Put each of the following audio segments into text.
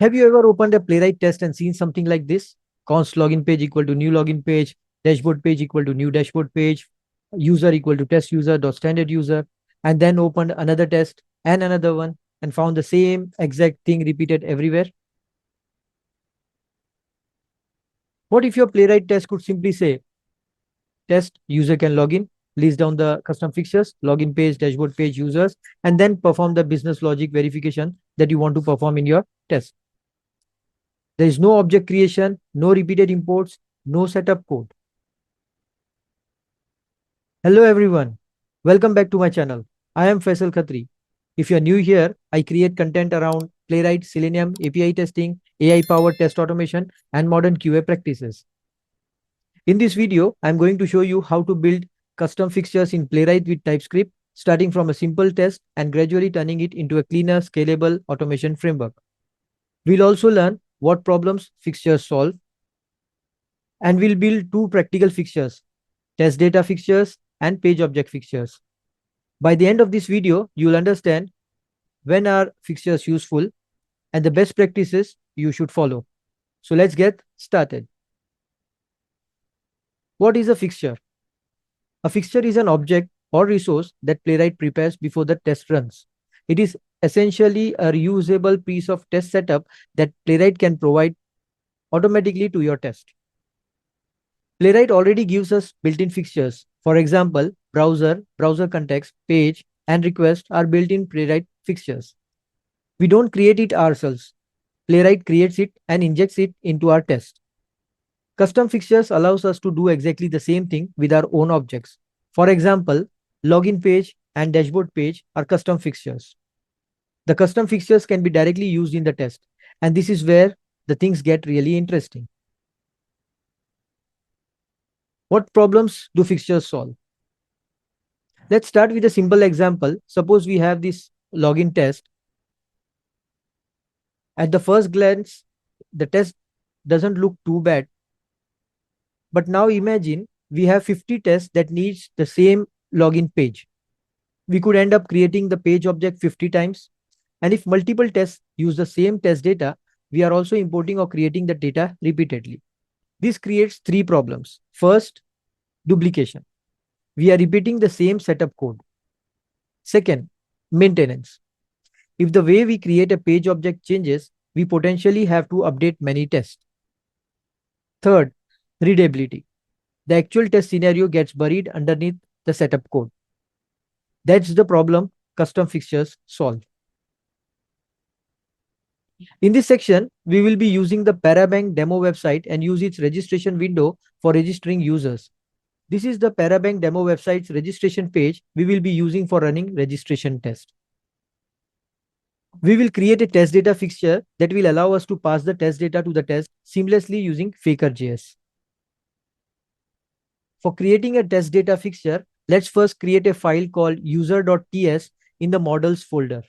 Have you ever opened a Playwright test and seen something like this? Const login page equal to new login page, dashboard page equal to new dashboard page, user equal to test user dot standard user, and then opened another test and another one and found the same exact thing repeated everywhere? What if your Playwright test could simply say, test user can log in, list down the custom fixtures, login page, dashboard page, users, and then perform the business logic verification that you want to perform in your test? There is no object creation, no repeated imports, no setup code. Hello everyone, welcome back to my channel. I am Faisal Khatri. If you are new here, I create content around Playwright, Selenium, API testing, AI-powered test automation, and modern QA practices. In this video, I'm going to show you how to build custom fixtures in Playwright with TypeScript, starting from a simple test and gradually turning it into a cleaner, scalable automation framework. We'll also learn what problems fixtures solve, and we'll build two practical fixtures, test data fixtures and page object fixtures. By the end of this video, you'll understand when are fixtures useful and the best practices you should follow. So let's get started. What is a fixture? A fixture is an object or resource that Playwright prepares before the test runs. It is essentially a reusable piece of test setup that Playwright can provide automatically to your test. Playwright already gives us built-in fixtures. For example, browser, browser context, page, and request are built-in Playwright fixtures. We don't create it ourselves. Playwright creates it and injects it into our test. Custom fixtures allows us to do exactly the same thing with our own objects. For example, login page and dashboard page are custom fixtures. The custom fixtures can be directly used in the test, and this is where the things get really interesting. What problems do fixtures solve? Let's start with a simple example. Suppose we have this login test. At the first glance, the test doesn't look too bad. But now imagine we have 50 tests that needs the same login page. We could end up creating the page object 50 times. And if multiple tests use the same test data, we are also importing or creating the data repeatedly. This creates three problems. First, duplication. We are repeating the same setup code. Second, maintenance. If the way we create a page object changes, we potentially have to update many tests. Third, readability. The actual test scenario gets buried underneath the setup code. That's the problem custom fixtures solve. In this section, we will be using the Parabank demo website and use its registration window for registering users. This is the Parabank demo website's registration page we will be using for running registration test. We will create a test data fixture that will allow us to pass the test data to the test seamlessly using Faker.js. For creating a test data fixture, let's first create a file called user.ts in the models folder.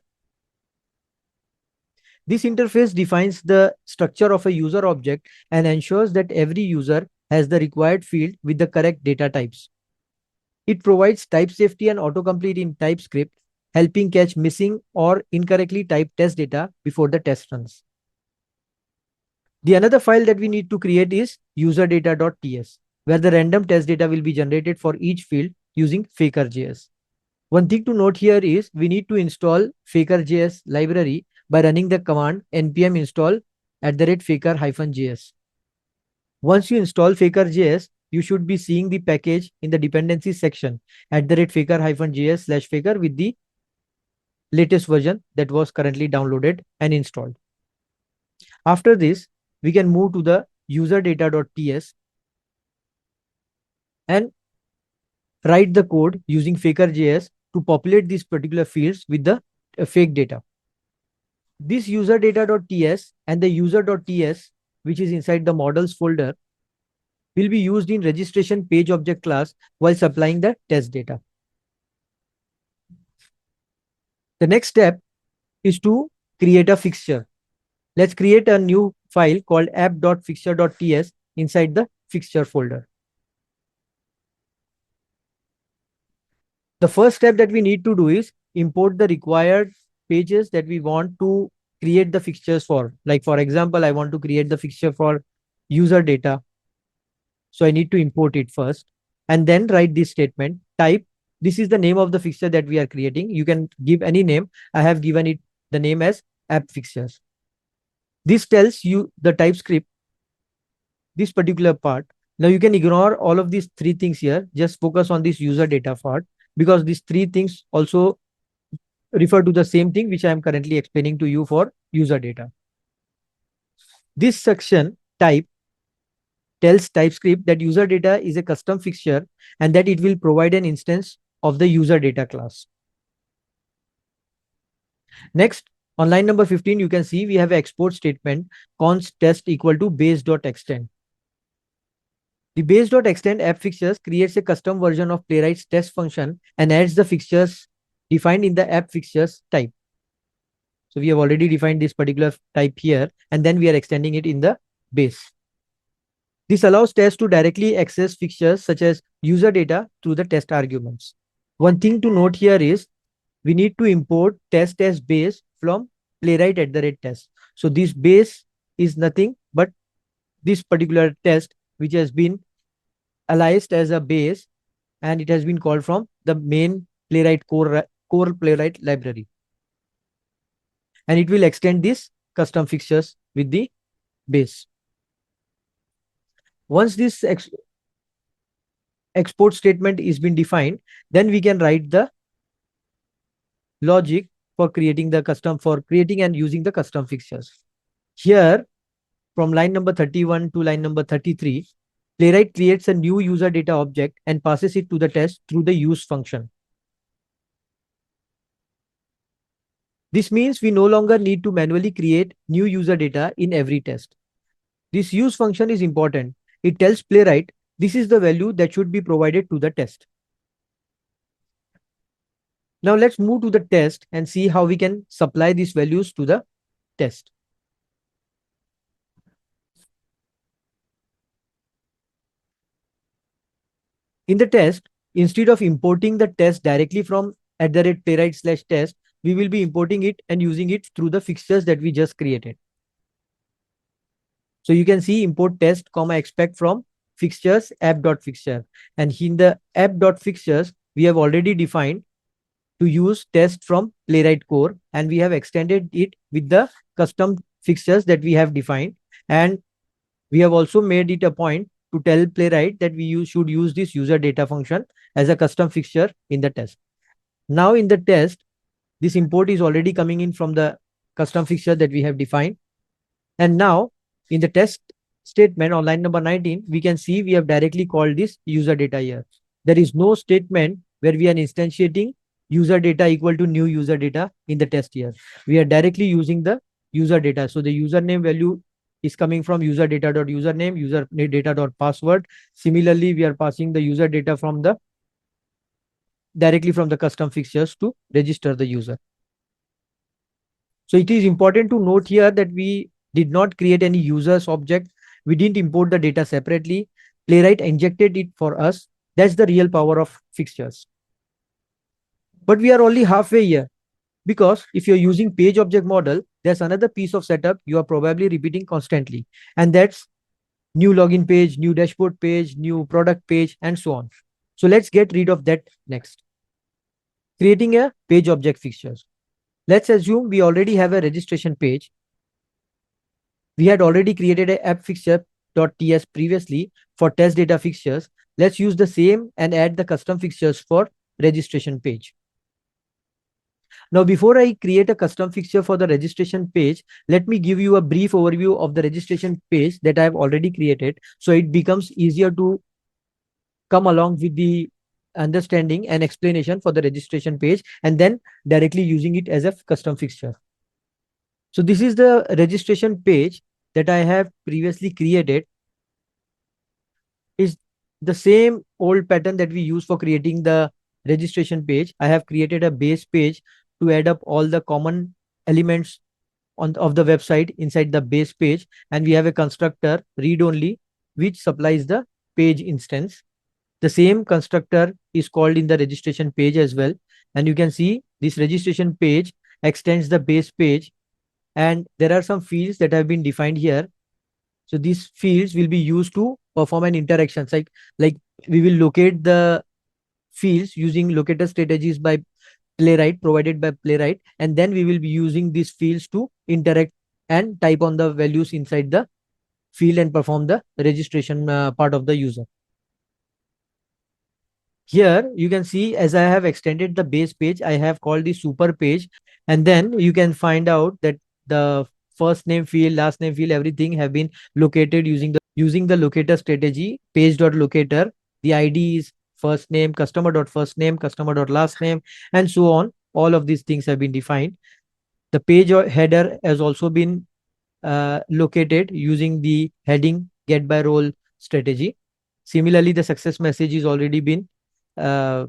This interface defines the structure of a user object and ensures that every user has the required field with the correct data types. It provides type safety and autocomplete in TypeScript, helping catch missing or incorrectly typed test data before the test runs. The another file that we need to create is userdata.ts, where the random test data will be generated for each field using Faker.js. One thing to note here is we need to install Faker.js library by running the command npm install @faker-js. Once you install Faker.js, you should be seeing the package in the dependencies section @faker-js/faker with the latest version that was currently downloaded and installed. After this, we can move to the userdata.ts and write the code using Faker.js to populate these particular fields with the fake data. This userdata.ts and the user.ts, which is inside the models folder, will be used in registration page object class while supplying the test data. The next step is to create a fixture. Let's create a new file called app.fixture.ts inside the fixture folder. The first step that we need to do is import the required pages that we want to create the fixtures for. Like for example, I want to create the fixture for user data. So I need to import it first and then write this statement type. This is the name of the fixture that we are creating. You can give any name. I have given it the name as app fixtures. This tells you the TypeScript, this particular part. Now you can ignore all of these three things here. Just focus on this user data part because these three things also refer to the same thing which I am currently explaining to you for user data. This section type tells TypeScript that user data is a custom fixture and that it will provide an instance of the user data class. Next, on line number 15, you can see we have an export statement const test equal to base.extend. The base.extend app fixtures creates a custom version of Playwright's test function and adds the fixtures defined in the app fixtures type. So we have already defined this particular type here, and then we are extending it in the base. This allows tests to directly access fixtures such as user data through the test arguments. One thing to note here is we need to import test as base from Playwright@test. So this base is nothing but this particular test which has been aliased as a base, and it has been called from the main Playwright core Playwright library. And it will extend these custom fixtures with the base. Once this export statement is been defined, then we can write the logic for creating and using the custom fixtures. Here, from line number 31 to line number 33, Playwright creates a new user data object and passes it to the test through the use function. This means we no longer need to manually create new user data in every test. This use function is important. It tells Playwright this is the value that should be provided to the test. Now let's move to the test and see how we can supply these values to the test. In the test, instead of importing the test directly from @playwright/test, we will be importing it and using it through the fixtures that we just created. So you can see import test, expect from fixtures app.fixture. And in the app.fixtures, we have already defined to use test from Playwright core, and we have extended it with the custom fixtures that we have defined. And we have also made it a point to tell Playwright that we should use this user data function as a custom fixture in the test. Now in the test, this import is already coming in from the custom fixture that we have defined. And now in the test statement on line number 19, we can see we have directly called this user data here. There is no statement where we are instantiating user data equal to new user data in the test here. We are directly using the user data. So the username value is coming from user data.username, user data.password. Similarly, we are passing the user data from the directly from the custom fixtures to register the user. So it is important to note here that we did not create any users object. We didn't import the data separately. Playwright injected it for us. That's the real power of fixtures. But we are only halfway here, because if you're using page object model, there's another piece of setup you are probably repeating constantly. And that's new login page, new dashboard page, new product page, and so on. So let's get rid of that next. Creating a page object fixtures. Let's assume we already have a registration page. We had already created a app fixture.ts previously for test data fixtures. Let's use the same and add the custom fixtures for registration page. Now, before I create a custom fixture for the registration page, let me give you a brief overview of the registration page that I have already created, so it becomes easier to come along with the understanding and explanation for the registration page and then directly using it as a custom fixture. So this is the registration page that I have previously created. Is the same old pattern that we use for creating the registration page. I have created a base page to add up all the common elements of the website inside the base page, and we have a constructor read only which supplies the page instance. The same constructor is called in the registration page as well, and you can see this registration page extends the base page and there are some fields that have been defined here. So these fields will be used to perform an interaction. Like we will locate the fields using locator strategies by Playwright, provided by Playwright, and then we will be using these fields to interact and type on the values inside the field and perform the registration part of the user. Here you can see, as I have extended the base page, I have called the super page, and then you can find out that the first name field, last name field, everything have been located using the locator strategy, page.locator. The ID is first name, customer.first name, customer.last name, and so on. All of these things have been defined. The page or header has also been located using the heading get by role strategy. Similarly, the success message is already been uh,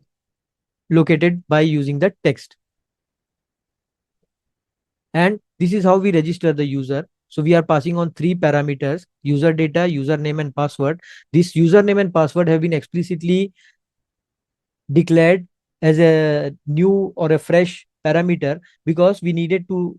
located by using the text. And this is how we register the user. So we are passing on three parameters: user data, username, and password. This username and password have been explicitly declared as a new or a fresh parameter because we needed to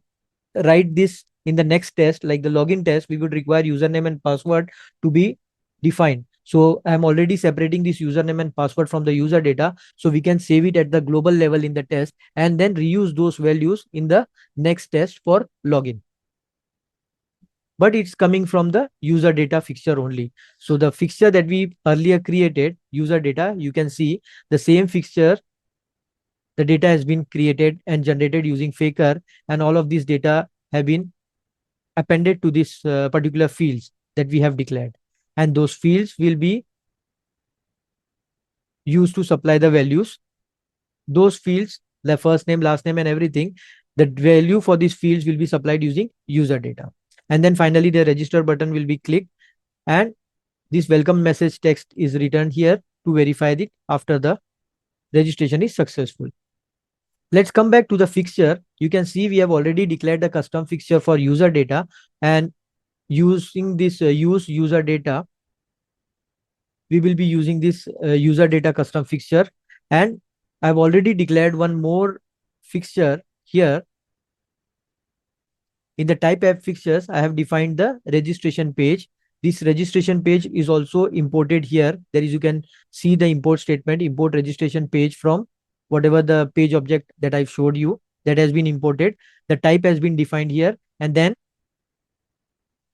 write this in the next test, like the login test. We would require username and password to be defined. So I'm already separating this username and password from the user data, so we can save it at the global level in the test and then reuse those values in the next test for login. But it's coming from the user data fixture only. So the fixture that we earlier created, user data, you can see the same fixture, the data has been created and generated using Faker, and all of these data have been appended to this particular fields that we have declared, and those fields will be used to supply the values. Those fields, the first name, last name, and everything, the value for these fields will be supplied using user data. And then finally the register button will be clicked, and this welcome message text is returned here to verify it after the registration is successful. Let's come back to the fixture. You can see we have already declared the custom fixture for user data, and using this use user data, we will be using this user data custom fixture. And I've already declared one more fixture here. In the type app fixtures, I have defined the registration page. This registration page is also imported here. There is, you can see the import statement, import registration page from whatever the page object that I've showed you, that has been imported. The type has been defined here. And then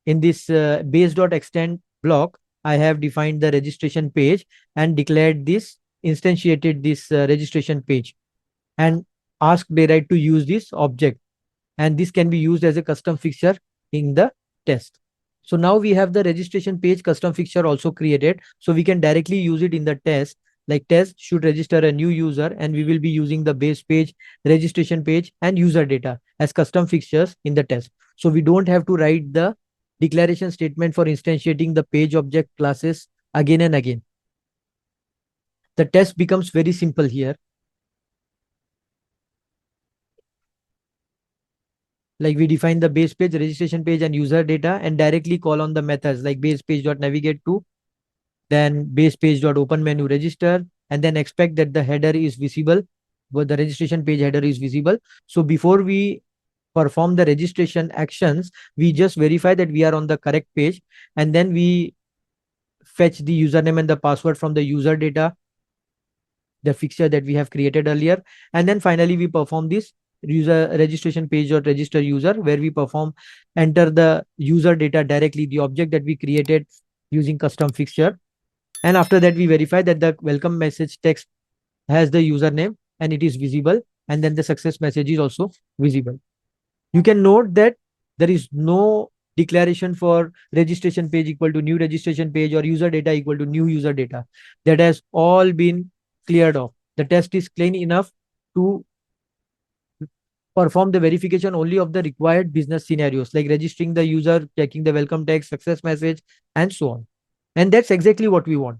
in this base.extend block, I have defined the registration page and declared this, instantiated this registration page, and asked Playwright to use this object. And this can be used as a custom fixture in the test. So now we have the registration page custom fixture also created. So we can directly use it in the test. Like test should register a new user, and we will be using the base page, registration page, and user data as custom fixtures in the test. So we don't have to write the declaration statement for instantiating the page object classes again and again. The test becomes very simple here. Like we define the base page, registration page, and user data, and directly call on the methods like base page.navigate to, then base page.open menu register, and then expect that the header is visible, but the registration page header is visible. So before we perform the registration actions, we just verify that we are on the correct page, and then we fetch the username and the password from the user data, the fixture that we have created earlier. And then finally we perform this user registration page or register user, where we perform enter the user data directly, the object that we created using custom fixture. And after that we verify that the welcome message text has the username and it is visible, and then the success message is also visible. You can note that there is no declaration for registration page equal to new registration page or user data equal to new user data. That has all been cleared off. The test is clean enough to perform the verification only of the required business scenarios, like registering the user, checking the welcome text, success message, and so on. And that's exactly what we want.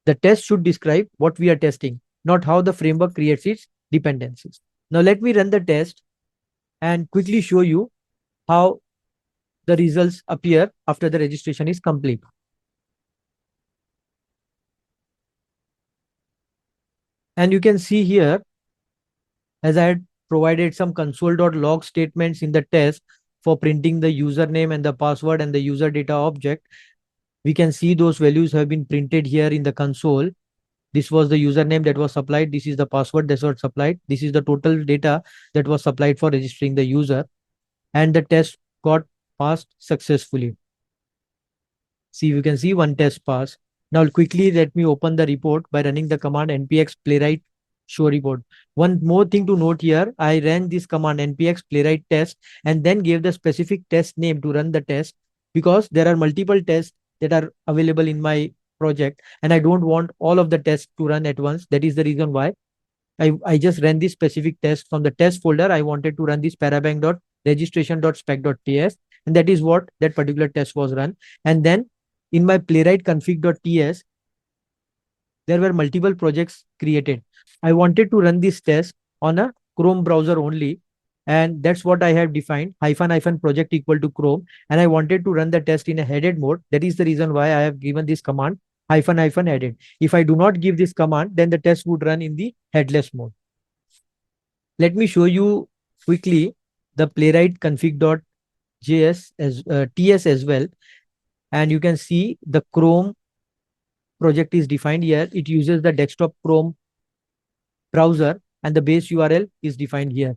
The test should describe what we are testing, not how the framework creates its dependencies. Now let me run the test and quickly show you how the results appear after the registration is complete. And you can see here, as I had provided some console.log statements in the test for printing the username and the password and the user data object. We can see those values have been printed here in the console. This was the username that was supplied. This is the password that was supplied. This is the total data that was supplied for registering the user. And the test got passed successfully. See, you can see one test pass. Now quickly let me open the report by running the command npx playwright show report. One more thing to note here, I ran this command npx playwright test and then gave the specific test name to run the test, because there are multiple tests that are available in my project and I don't want all of the tests to run at once. That is the reason why I just ran this specific test from the test folder. I wanted to run this parabank.registration.spec.ts, and that is what that particular test was run. And then in my playwright config.ts, there were multiple projects created. I wanted to run this test on a Chrome browser only. And that's what I have defined, hyphen project equal to Chrome. And I wanted to run the test in a headed mode. That is the reason why I have given this command hyphen headed. If I do not give this command, then the test would run in the headless mode. Let me show you quickly the playwright config.js as ts as well. And you can see the Chrome project is defined here. It uses the desktop Chrome browser and the base URL is defined here.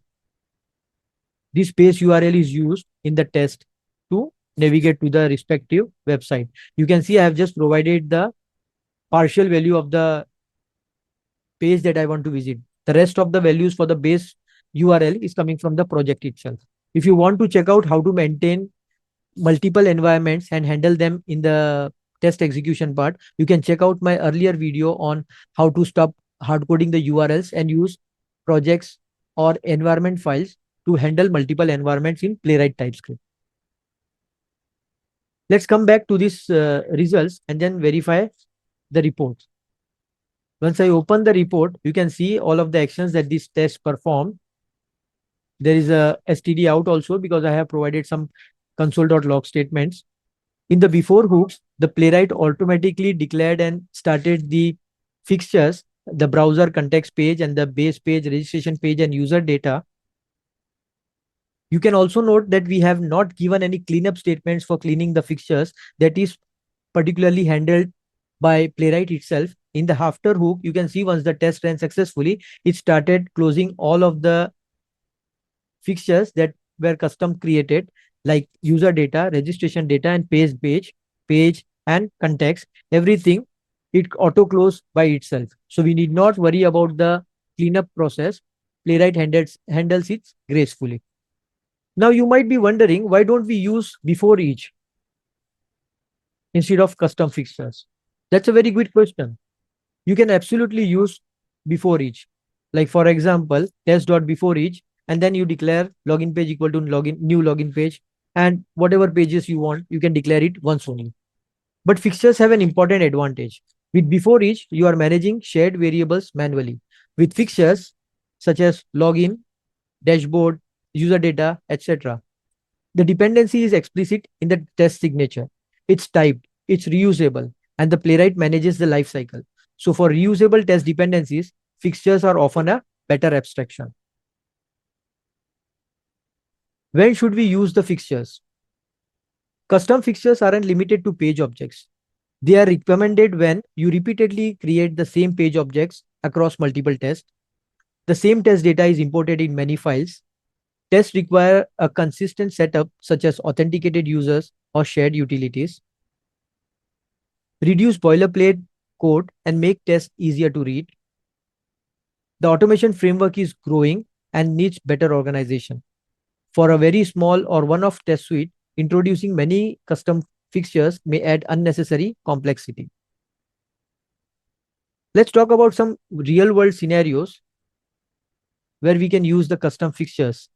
This base URL is used in the test to navigate to the respective website. You can see I have just provided the partial value of the page that I want to visit. The rest of the values for the base URL is coming from the project itself. If you want to check out how to maintain multiple environments and handle them in the test execution part, you can check out my earlier video on how to stop hard coding the URLs and use projects or environment files to handle multiple environments in Playwright TypeScript. Let's come back to these results and then verify the report. Once I open the report, you can see all of the actions that this test performed. There is a std out also because I have provided some console.log statements. In the before hooks, the playwright automatically declared and started the fixtures, the browser context page and the base page, registration page and user data. You can also note that we have not given any cleanup statements for cleaning the fixtures. That is particularly handled by Playwright itself. In the after hook, you can see once the test ran successfully, it started closing all of the fixtures that were custom created, like user data, registration data, and page and context. Everything it auto close by itself. So we need not worry about the cleanup process. Playwright handles it gracefully. Now you might be wondering, why don't we use BeforeEach instead of custom fixtures? That's a very good question. You can absolutely use BeforeEach. Like for example, test.beforeEach, and then you declare login page equal to new login page, and whatever pages you want, you can declare it once only. But fixtures have an important advantage. With BeforeEach, you are managing shared variables manually. With fixtures such as login, dashboard, user data, etc., the dependency is explicit in the test signature. It's typed, it's reusable, and the playwright manages the life cycle. So for reusable test dependencies, fixtures are often a better abstraction. When should we use the fixtures? Custom fixtures aren't limited to page objects. They are recommended when you repeatedly create the same page objects across multiple tests. The same test data is imported in many files. Tests require a consistent setup such as authenticated users or shared utilities. Reduce boilerplate code and make tests easier to read. The automation framework is growing and needs better organization. For a very small or one-off test suite, introducing many custom fixtures may add unnecessary complexity. Let's talk about some real-world scenarios where we can use the custom fixtures.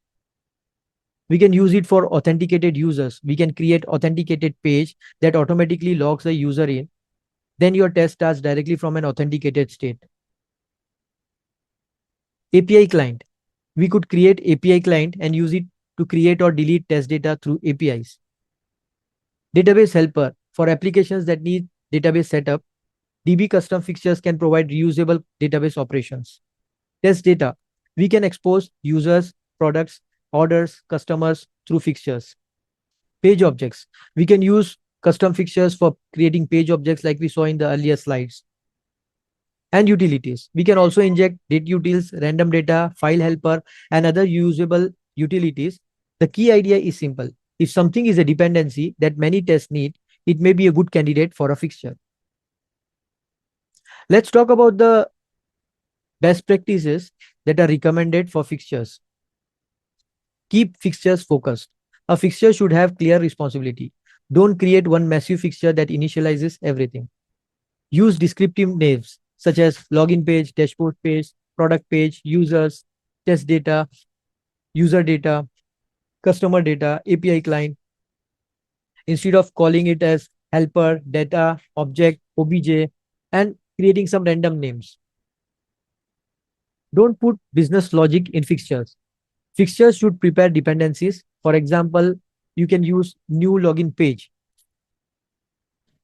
We can use it for authenticated users. We can create authenticated page that automatically logs the user in. Then your test starts directly from an authenticated state. API client. We could create API client and use it to create or delete test data through APIs. Database helper. For applications that need database setup, DB custom fixtures can provide reusable database operations. Test data. We can expose users, products, orders, customers through fixtures. Page objects. We can use custom fixtures for creating page objects like we saw in the earlier slides. And utilities. We can also inject date utils, random data, file helper, and other usable utilities. The key idea is simple. If something is a dependency that many tests need, it may be a good candidate for a fixture. Let's talk about the best practices that are recommended for fixtures. Keep fixtures focused. A fixture should have clear responsibility. Don't create one massive fixture that initializes everything. Use descriptive names such as login page, dashboard page, product page, users, test data, user data, customer data, API client, instead of calling it as helper, data, object, obj, and creating some random names. Don't put business logic in fixtures. Fixtures should prepare dependencies. For example, you can use new login page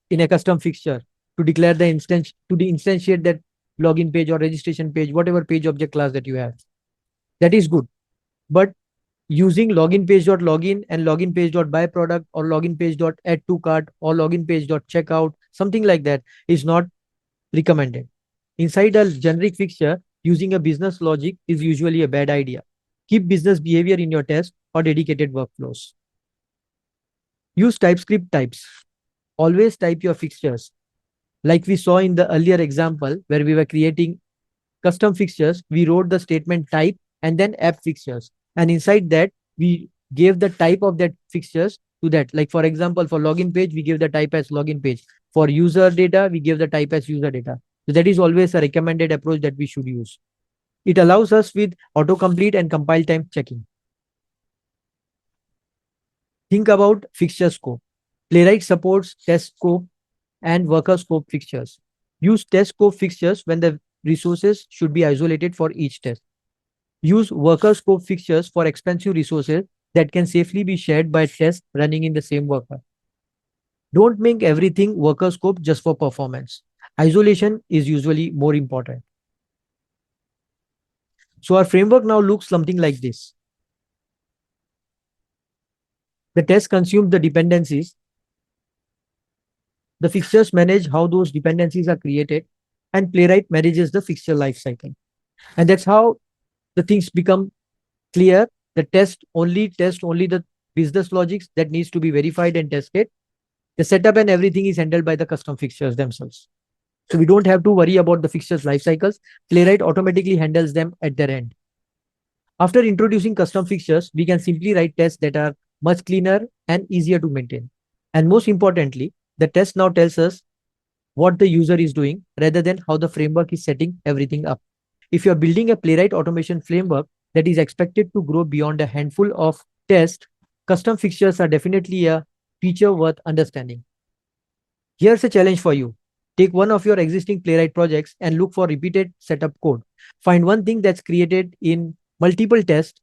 in a custom fixture to declare the instance to instantiate that login page or registration page, whatever page object class that you have. That is good. But using login page.login and login page.buyProduct or login page.add to cart or login page.checkout, something like that is not recommended. Inside a generic fixture, using a business logic is usually a bad idea. Keep business behavior in your test or dedicated workflows. Use TypeScript types. Always type your fixtures. Like we saw in the earlier example where we were creating custom fixtures, we wrote the statement type and then app fixtures. And inside that, we gave the type of that fixtures to that. Like for example, for login page, we give the type as login page. For user data, we give the type as user data. So that is always a recommended approach that we should use. It allows us with autocomplete and compile time checking. Think about fixture scope. Playwright supports test scope and worker scope fixtures. Use test scope fixtures when the resources should be isolated for each test. Use worker scope fixtures for expensive resources that can safely be shared by tests running in the same worker. Don't make everything worker scope just for performance. Isolation is usually more important. So our framework now looks something like this. The test consumes the dependencies. The fixtures manage how those dependencies are created, and Playwright manages the fixture lifecycle. And that's how the things become clear. The test only the business logics that needs to be verified and tested. The setup and everything is handled by the custom fixtures themselves. So we don't have to worry about the fixtures life cycles. Playwright automatically handles them at their end. After introducing custom fixtures, we can simply write tests that are much cleaner and easier to maintain. And most importantly, the test now tells us what the user is doing rather than how the framework is setting everything up. If you're building a Playwright automation framework that is expected to grow beyond a handful of tests, custom fixtures are definitely a feature worth understanding. Here's a challenge for you. Take one of your existing Playwright projects and look for repeated setup code. Find one thing that's created in multiple tests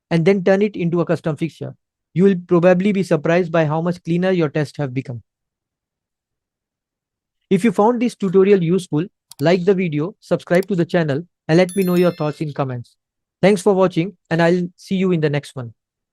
and then turn it into a custom fixture. You will probably be surprised by how much cleaner your tests have become. If you found this tutorial useful, like the video, subscribe to the channel, and let me know your thoughts in comments. Thanks for watching, and I'll see you in the next one.